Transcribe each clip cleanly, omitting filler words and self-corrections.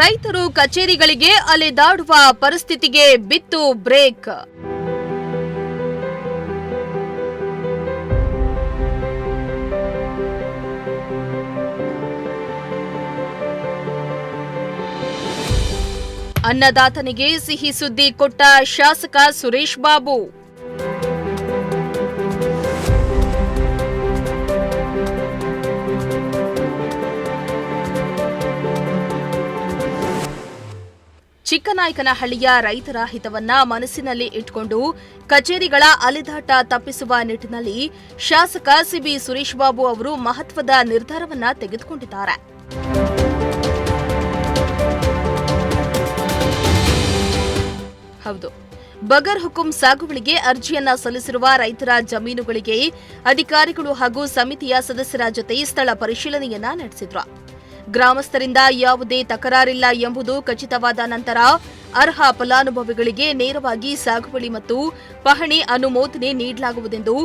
ರೈತರು ಕಚೇರಿಗಳಿಗೆ ಅಲೆದಾಡುವ ಪರಿಸ್ಥಿತಿಗೆ ಬಿತ್ತು ಬ್ರೇಕ್. ಅನ್ನದಾತನಿಗೆ ಸಿಹಿ ಸುದ್ದಿ ಕೊಟ್ಟ ಶಾಸಕ ಸುರೇಶ್ ಬಾಬು. ಚಿಕ್ಕನಾಯಕನಹಳ್ಳಿಯ ರೈತರ ಹಿತವನ್ನ ಮನಸ್ಸಿನಲ್ಲಿ ಇಟ್ಟುಕೊಂಡು ಕಚೇರಿಗಳ ಅಲೆದಾಟ ತಪ್ಪಿಸುವ ನಿಟ್ಟಿನಲ್ಲಿ ಶಾಸಕ ಸಿಬಿ ಸುರೇಶ್ ಬಾಬು ಅವರು ಮಹತ್ವದ ನಿರ್ಧಾರವನ್ನ ತೆಗೆದುಕೊಂಡಿದ್ದಾರೆ. ಹೌದು, ಬಗರ್ ಹುಕುಂ ಸಾಗುವಳಿಗೆ ಅರ್ಜಿಯನ್ನ ಸಲ್ಲಿಸಿರುವ ರೈತರ ಜಮೀನುಗಳಿಗೆ ಅಧಿಕಾರಿಗಳು ಹಾಗೂ ಸಮಿತಿಯ ಸದಸ್ಯರ ಜೊತೆ ಸ್ಥಳ ಪರಿಶೀಲನೆಯನ್ನ ನಡೆಸಿದ್ರು. ಗ್ರಾಮಸ್ಥರಿಂದ ಯಾವುದೇ ತಕರಾರಿಲ್ಲ ಎಂಬುದು ಖಚಿತವಾದ ನಂತರ ಅರ್ಹ ಫಲಾನುಭವಿಗಳಿಗೆ ನೇರವಾಗಿ ಸಾಗುವಳಿ ಮತ್ತು ಪಹಣಿ ಅನುಮೋದನೆ ನೀಡಲಾಗುವುದೆಂದು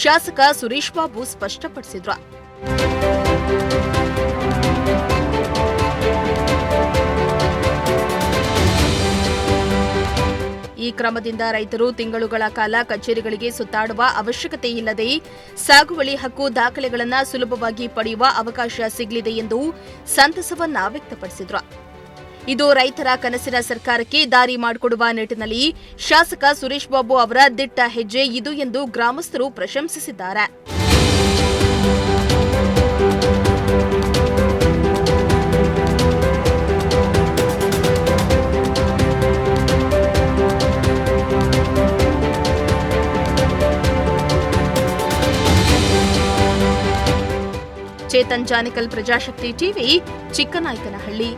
ಶಾಸಕ ಸುರೇಶ್ ಬಾಬು ಸ್ಪಷ್ಟಪಡಿಸಿದ್ರು. ಈ ಕ್ರಮದಿಂದ ರೈತರು ತಿಂಗಳುಗಳ ಕಾಲ ಕಚೇರಿಗಳಿಗೆ ಸುತ್ತಾಡುವ ಅವಶ್ಯಕತೆ ಇಲ್ಲದೆ ಸಾಗುವಳಿ ಹಕ್ಕು ದಾಖಲೆಗಳನ್ನು ಸುಲಭವಾಗಿ ಪಡೆಯುವ ಅವಕಾಶ ಸಿಗಲಿದೆ ಎಂದು ಸಂತಸವನ್ನ ವ್ಯಕ್ತಪಡಿಸಿದ್ರು. ಇದು ರೈತರ ಕನಸಿನ ಸರ್ಕಾರಕ್ಕೆ ದಾರಿ ಮಾಡಿಕೊಡುವ ನಿಟ್ಟಿನಲ್ಲಿ ಶಾಸಕ ಸುರೇಶ್ ಬಾಬು ಅವರ ದಿಟ್ಟ ಹೆಜ್ಜೆ ಇದು ಎಂದು ಗ್ರಾಮಸ್ಥರು ಪ್ರಶಂಸಿಸಿದ್ದಾರೆ. ಚೇತನ್ ಜಾನಿಕಲ್, ಪ್ರಜಾಶಕ್ತಿ ಟಿವಿ, ಚಿಕ್ಕನಾಯಕನಹಳ್ಳಿ.